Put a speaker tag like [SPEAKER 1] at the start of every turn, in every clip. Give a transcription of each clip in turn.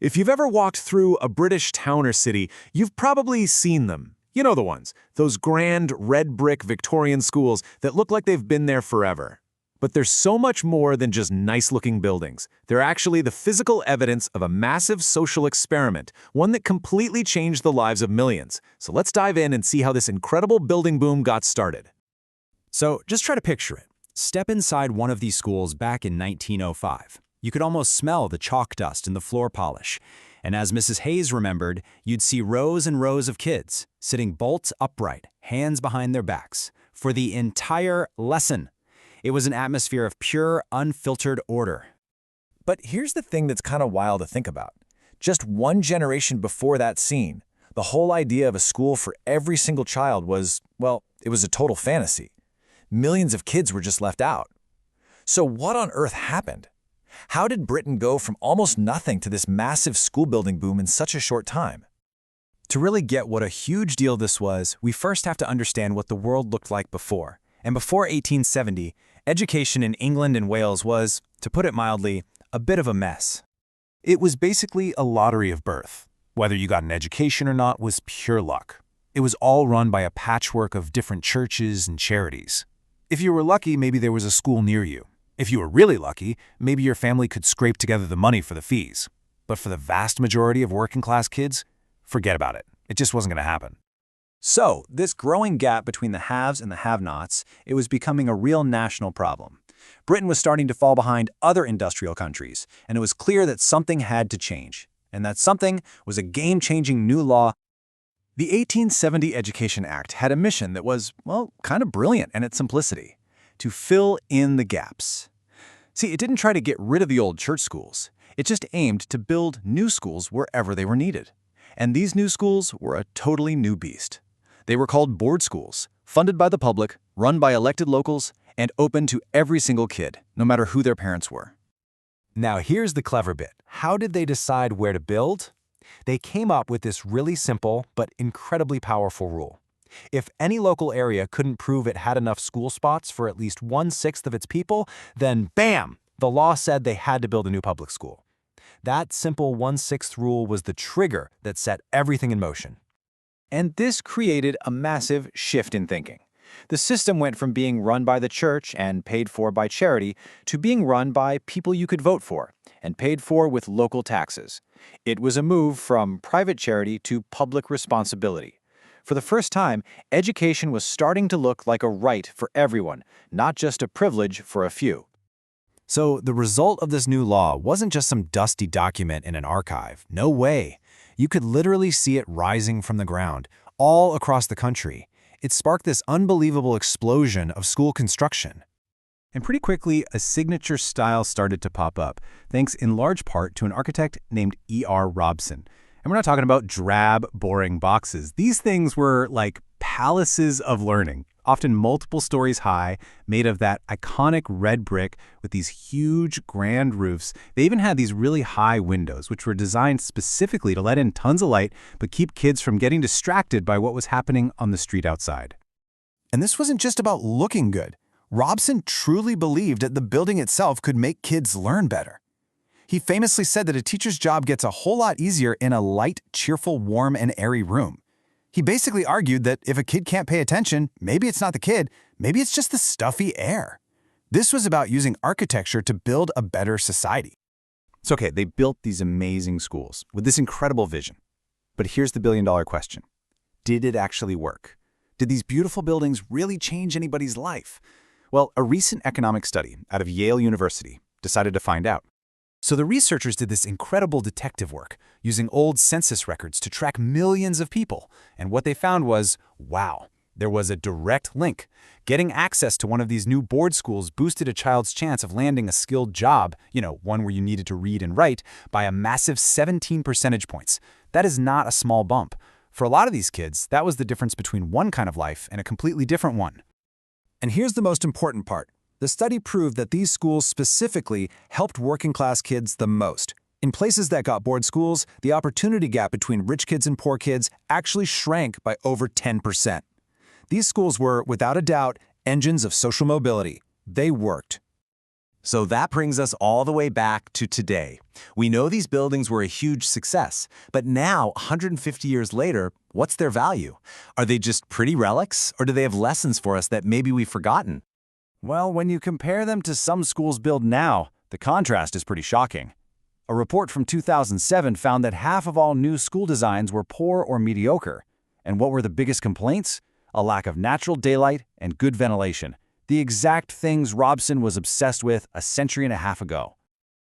[SPEAKER 1] If you've ever walked through a British town or city, you've probably seen them. You know the ones, those grand red brick Victorian schools that look like they've been there forever. But there's so much more than just nice-looking buildings. They're actually the physical evidence of a massive social experiment, one that completely changed the lives of millions. So let's dive in and see how this incredible building boom got started.
[SPEAKER 2] So just try to picture it. Step inside one of these schools back in 1905. You could almost smell the chalk dust and the floor polish. And as Mrs. Hayes remembered, you'd see rows and rows of kids sitting bolt upright, hands behind their backs, for the entire lesson. It was an atmosphere of pure, unfiltered order.
[SPEAKER 3] But here's the thing that's kind of wild to think about. Just one generation before that scene, the whole idea of a school for every single child was, well, it was a total fantasy. Millions of kids were just left out. So what on earth happened? How did Britain go from almost nothing to this massive school building boom in such a short time?
[SPEAKER 2] To really get what a huge deal this was, we first have to understand what the world looked like before. And before 1870, education in England and Wales was, to put it mildly, a bit of a mess.
[SPEAKER 4] It was basically a lottery of birth. Whether you got an education or not was pure luck. It was all run by a patchwork of different churches and charities. If you were lucky, maybe there was a school near you. If you were really lucky, maybe your family could scrape together the money for the fees. But for the vast majority of working-class kids, forget about it. It just wasn't going to happen.
[SPEAKER 2] So, this growing gap between the haves and the have-nots, it was becoming a real national problem. Britain was starting to fall behind other industrial countries, and it was clear that something had to change. And that something was a game-changing new law. The 1870 Education Act had a mission that was, well, kind of brilliant in its simplicity: to fill in the gaps. See, it didn't try to get rid of the old church schools. It just aimed to build new schools wherever they were needed. And these new schools were a totally new beast. They were called board schools, funded by the public, run by elected locals, and open to every single kid, no matter who their parents were.
[SPEAKER 4] Now here's the clever bit. How did they decide where to build? They came up with this really simple but incredibly powerful rule. If any local area couldn't prove it had enough school spots for at least 1/6 of its people, then bam! The law said they had to build a new public school. That simple 1/6 rule was the trigger that set everything in motion.
[SPEAKER 2] And this created a massive shift in thinking. The system went from being run by the church and paid for by charity to being run by people you could vote for and paid for with local taxes. It was a move from private charity to public responsibility. For the first time, education was starting to look like a right for everyone, not just a privilege for a few.
[SPEAKER 4] So the result of this new law wasn't just some dusty document in an archive. No way. You could literally see it rising from the ground, all across the country. It sparked this unbelievable explosion of school construction.
[SPEAKER 5] And pretty quickly, a signature style started to pop up, thanks in large part to an architect named E.R. Robson. And we're not talking about drab, boring boxes. These things were like palaces of learning, often multiple stories high, made of that iconic red brick with these huge, grand roofs. They even had these really high windows, which were designed specifically to let in tons of light, but keep kids from getting distracted by what was happening on the street outside.
[SPEAKER 6] And this wasn't just about looking good. Robson truly believed that the building itself could make kids learn better. He famously said that a teacher's job gets a whole lot easier in a light, cheerful, warm, and airy room. He basically argued that if a kid can't pay attention, maybe it's not the kid, maybe it's just the stuffy air. This was about using architecture to build a better society.
[SPEAKER 5] So okay, they built these amazing schools with this incredible vision. But here's the billion-dollar question. Did it actually work? Did these beautiful buildings really change anybody's life? Well, a recent economic study out of Yale University decided to find out.
[SPEAKER 4] So the researchers did this incredible detective work, using old census records to track millions of people. And what they found was, wow, there was a direct link. Getting access to one of these new board schools boosted a child's chance of landing a skilled job, one where you needed to read and write, by a massive 17 percentage points. That is not a small bump. For a lot of these kids, that was the difference between one kind of life and a completely different one.
[SPEAKER 6] And here's the most important part. The study proved that these schools specifically helped working-class kids the most. In places that got board schools, the opportunity gap between rich kids and poor kids actually shrank by over 10%. These schools were, without a doubt, engines of social mobility. They worked.
[SPEAKER 3] So that brings us all the way back to today. We know these buildings were a huge success, but now, 150 years later, what's their value? Are they just pretty relics, or do they have lessons for us that maybe we've forgotten?
[SPEAKER 2] Well, when you compare them to some schools built now, the contrast is pretty shocking. A report from 2007 found that half of all new school designs were poor or mediocre. And what were the biggest complaints? A lack of natural daylight and good ventilation. The exact things Robson was obsessed with a century and a half ago.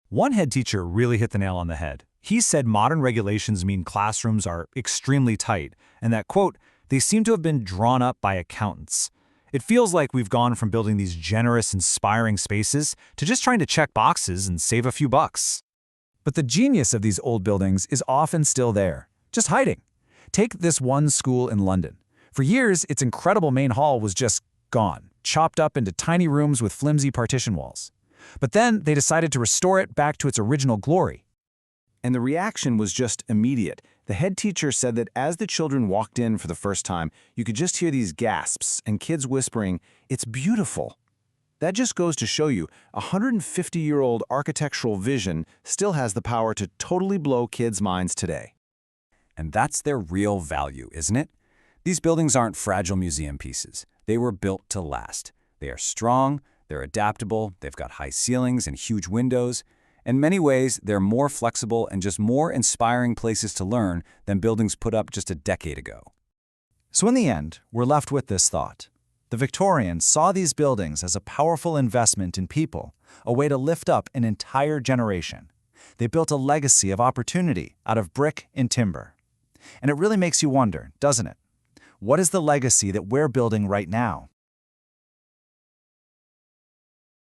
[SPEAKER 5] One head teacher really hit the nail on the head. He said modern regulations mean classrooms are extremely tight, and that, quote, they seem to have been drawn up by accountants. It feels like we've gone from building these generous, inspiring spaces to just trying to check boxes and save a few bucks.
[SPEAKER 3] But the genius of these old buildings is often still there, just hiding. Take this one school in London. For years, its incredible main hall was just gone, chopped up into tiny rooms with flimsy partition walls. But then they decided to restore it back to its original glory. And the reaction was just immediate. The head teacher said that as the children walked in for the first time, you could just hear these gasps and kids whispering, "It's beautiful." That just goes to show you, a 150-year-old architectural vision still has the power to totally blow kids' minds today.
[SPEAKER 2] And that's their real value, isn't it? These buildings aren't fragile museum pieces. They were built to last. They are strong, they're adaptable, they've got high ceilings and huge windows. In many ways, they're more flexible and just more inspiring places to learn than buildings put up just a decade ago.
[SPEAKER 3] So in the end, we're left with this thought. The Victorians saw these buildings as a powerful investment in people, a way to lift up an entire generation. They built a legacy of opportunity out of brick and timber. And it really makes you wonder, doesn't it? What is the legacy that we're building right now?